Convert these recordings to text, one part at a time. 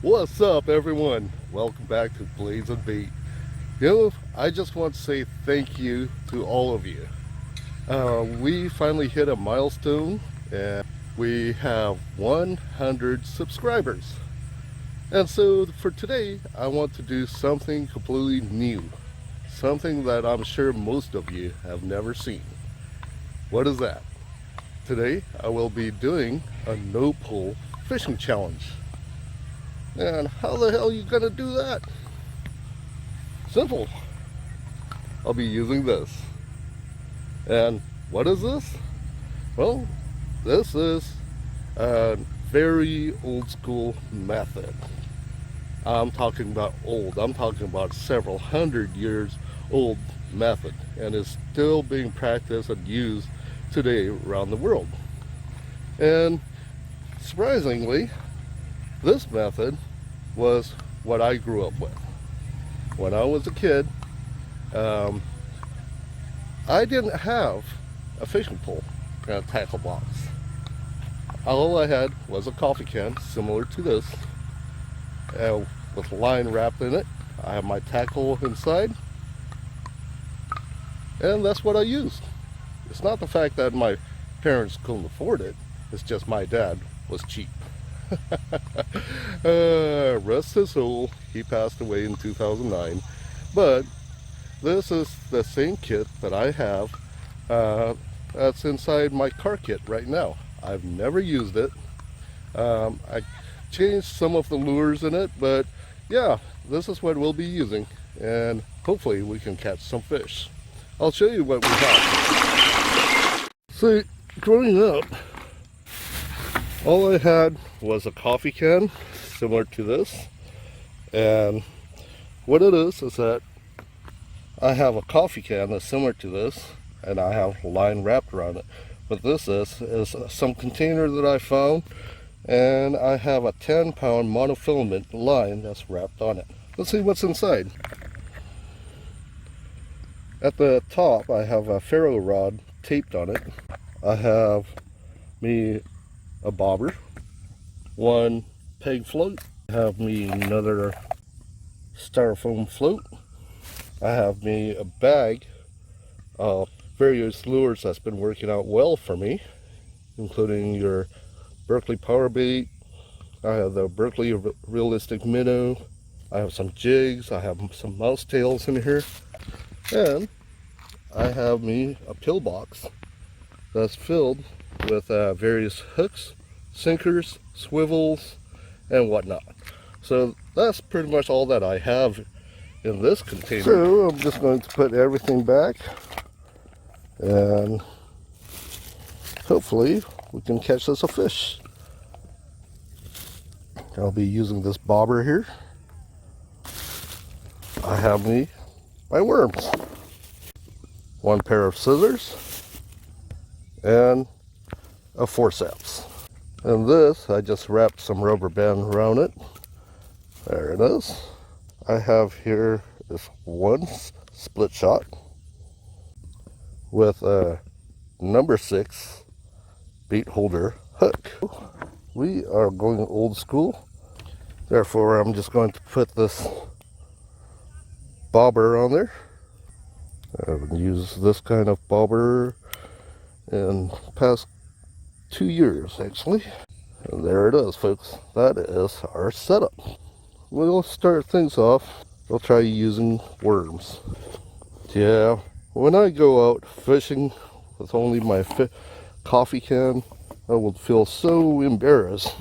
What's up, everyone? Welcome back to Blades and Bait. I just want to say thank you to all of you. We finally hit a milestone and we have 100 subscribers. And so for today, I want to do something completely new. Something that I'm sure most of you have never seen. What is that? Today, I will be doing a no-pull fishing challenge. And how the hell are you gonna do that? Simple. I'll be using this. And what is this? Well, this is a very old school method. I'm talking about old. I'm talking about several hundred years old method, and is still being practiced and used today around the world. And surprisingly, this method was what I grew up with. When I was a kid, I didn't have a fishing pole and a tackle box. All I had was a coffee can similar to this, with line wrapped in it. I have my tackle inside, and that's what I used. It's not the fact that my parents couldn't afford it, it's just my dad was cheap. Rest his soul, he passed away in 2009. But this is the same kit that I have that's inside my car kit right now. I've never used it. I changed some of the lures in it, but yeah, this is what we'll be using, and hopefully we can catch some fish. I'll show you what we have. See, growing up, all I had was a coffee can similar to this, and what it is that I have a coffee can that's similar to this, and I have line wrapped around it. What this is some container that I found, and I have a 10-pound monofilament line that's wrapped on it. Let's see what's inside. At the top, I have a ferro rod taped on it. I have me a bobber, one peg float. I have me another styrofoam float. I have me a bag of various lures that's been working out well for me, including your Berkeley power bait. I have the Berkeley realistic minnow. I have some jigs. I have some mouse tails in here, and I have me a pill box that's filled with various hooks, sinkers, swivels, and whatnot. So that's pretty much all that I have in this container. So I'm just going to put everything back, and hopefully we can catch us a fish. I'll be using this bobber here. I have me my worms, one pair of scissors, and a forceps. And this, I just wrapped some rubber band around it. There it is. I have here this one split shot with a number 6 bait holder hook. We are going old school. Therefore, I'm just going to put this bobber on there. I've used this kind of bobber in past 2 years, actually. And there it is, folks. That is our setup. We'll start things off. We'll try using worms. Yeah, when I go out fishing with only my coffee can, I would feel so embarrassed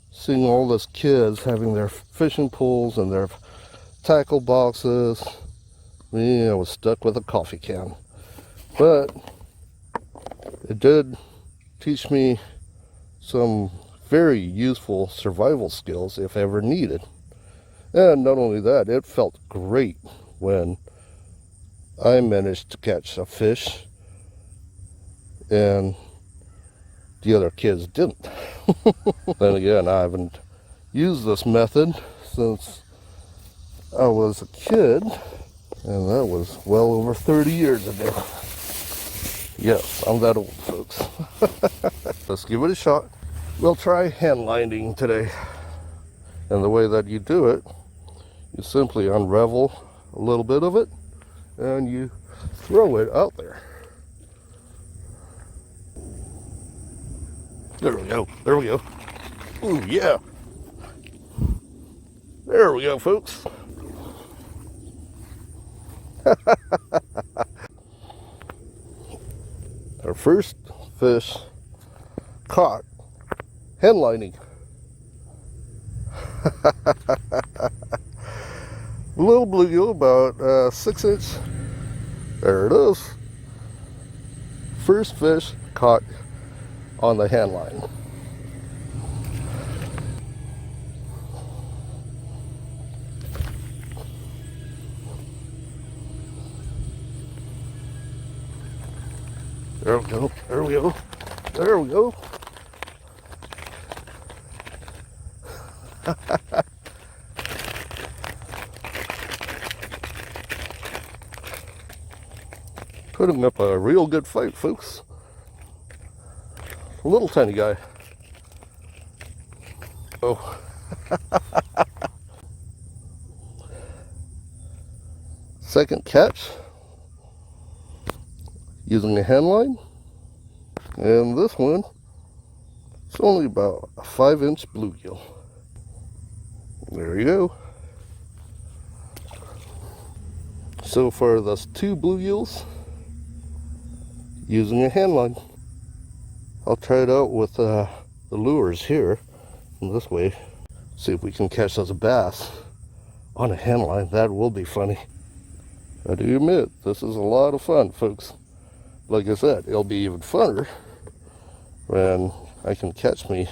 seeing all those kids having their fishing poles and their tackle boxes. Me, I was stuck with a coffee can. But it did teach me some very useful survival skills if ever needed. And not only that, it felt great when I managed to catch a fish and the other kids didn't. Then again, I haven't used this method since I was a kid, and that was well over 30 years ago. Yes, I'm that old, folks. Let's give it a shot. We'll try hand lining today. And the way that you do it, you simply unravel a little bit of it and you throw it out there. There we go. There we go. Ooh, yeah. There we go, folks. Our first fish caught handlining. Little bluegill, about 6 inch. There it is. First fish caught on the handline. There we go. There we go. There we go. Putting up a real good fight, folks. A little tiny guy. Oh. Second catch using a handline. And this one, it's only about a 5-inch bluegill. There you go. So far, that's 2 bluegills using a handline. I'll try it out with the lures here, in this way. See if we can catch those bass on a handline. That will be funny. I do admit, this is a lot of fun, folks. Like I said, it'll be even funner when I can catch me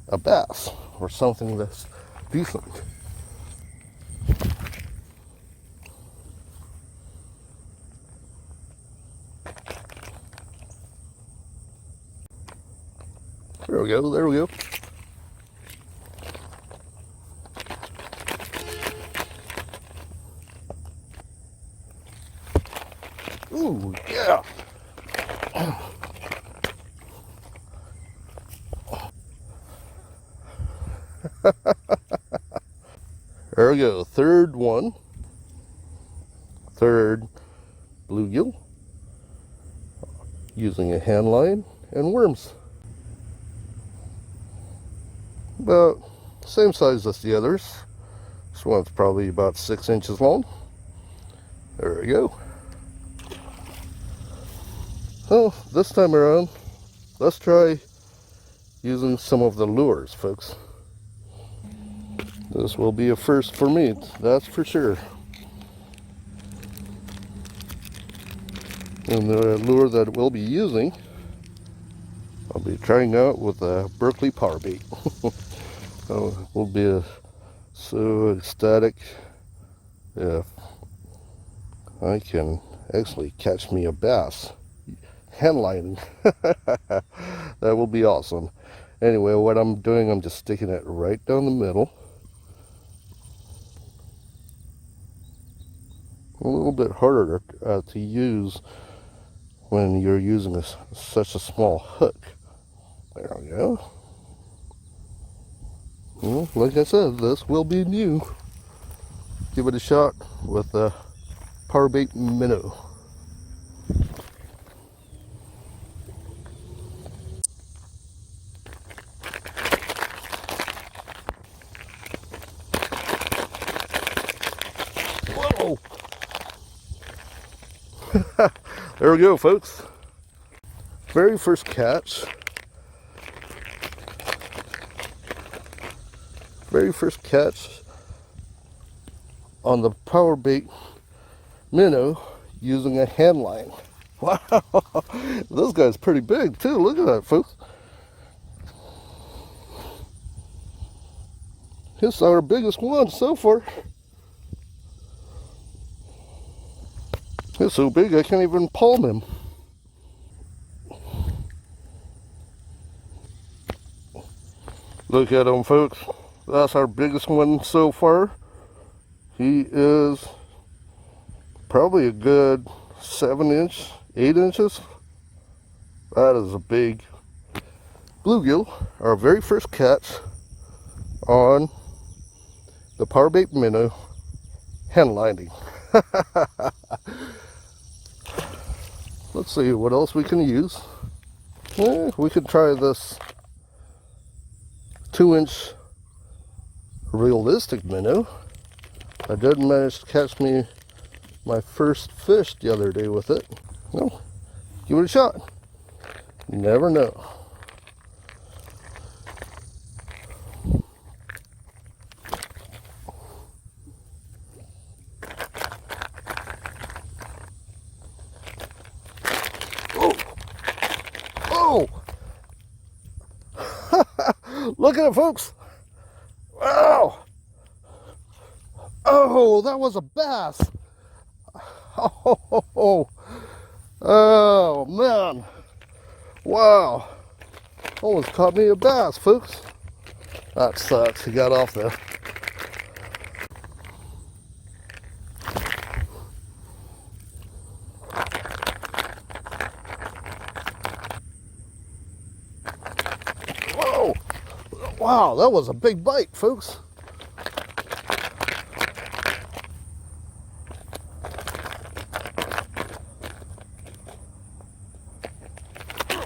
a bass or something that's decent. There we go, there we go. Ooh, yeah. There we go, third one. Third bluegill using a handline and worms. About same size as the others. This one's probably about 6 inches long. There we go. Well, this time around, let's try using some of the lures, folks. This will be a first for me, that's for sure. And the lure that we'll be using, I'll be trying out with a Berkeley power bait. Oh, will be so ecstatic if I can actually catch me a bass handlining. That will be awesome. Anyway, what I'm doing, I'm just sticking it right down the middle. A little bit harder to use when you're using such a small hook. There we go. Well, like I said, this will be new. Give it a shot with the power bait minnow. Whoa! There we go, folks. Very first catch. Very first catch on the power bait minnow using a handline. Wow, this guy's pretty big too. Look at that, folks. This is our biggest one so far. It's so big I can't even palm him. Look at him, folks. That's our biggest one so far. He is probably a good 7 inch, 8 inches. That is a big bluegill. Our very first catch on the power bait minnow hand lining. Let's see what else we can use. We could try this 2-inch realistic minnow. I did manage to catch me my first fish the other day with it. Well, give it a shot. You never know. Oh! Look at it, folks! Wow! Oh, that was a bass! Oh, man! Wow! Almost caught me a bass, folks. That sucks. He got off there. Whoa! Wow, that was a big bite, folks.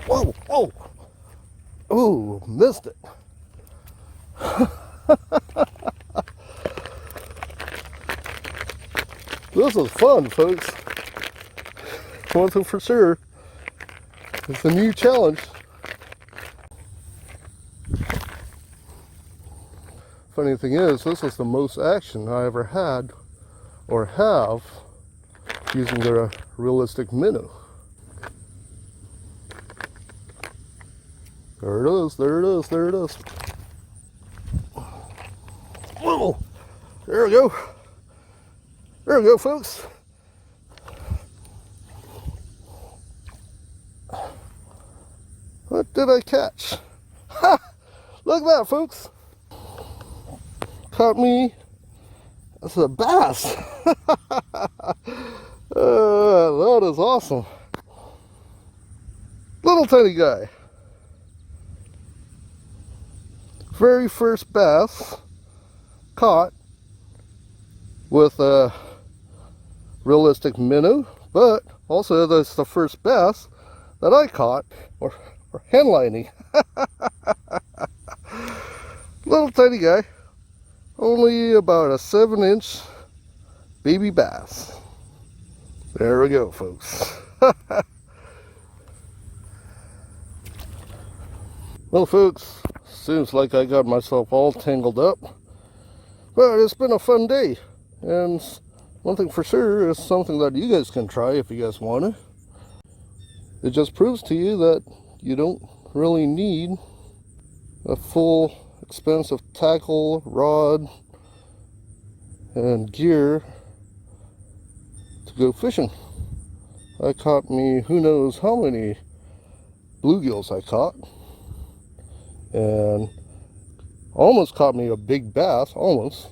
Whoa, whoa! Oh, missed it. This is fun, folks. One thing for sure, it's a new challenge. Funny thing is, this is the most action I ever had or have using the realistic minnow. There it is, there it is, there it is. Whoa! There we go. There we go, folks. What did I catch? Ha! Look at that, folks. Caught me. That's a bass. That is awesome. Little tiny guy. Very first bass caught with a realistic minnow, but also that's the first bass that I caught or hand lining. Little tiny guy, only about a 7-inch baby bass. There we go, folks. Well, folks, seems like I got myself all tangled up, but it's been a fun day. And one thing for sure is something that you guys can try if you guys want to. It just proves to you that you don't really need a full expensive tackle, rod, and gear to go fishing. I caught me who knows how many bluegills I caught, and almost caught me a big bass, almost.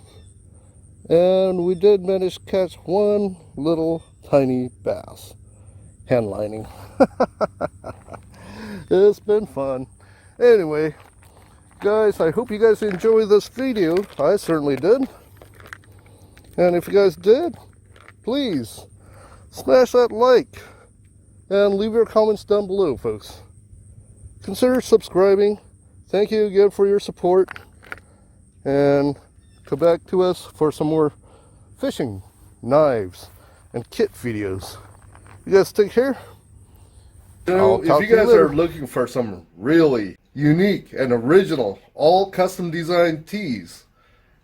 And we did manage to catch one little tiny bass hand lining. It's been fun. Anyway, guys, I hope you guys enjoy this video. I certainly did. And if you guys did, please smash that like and leave your comments down below, folks. Consider subscribing. Thank you again for your support, and come back to us for some more fishing, knives, and kit videos. You guys take care. So if you guys are looking for some really unique and original, all custom designed tees,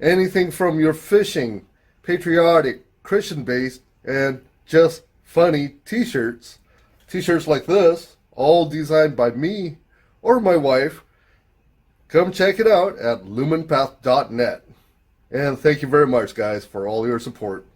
anything from your fishing, patriotic, Christian-based, and just funny t-shirts like this, all designed by me or my wife, come check it out at lumenpath.net. And thank you very much, guys, for all your support.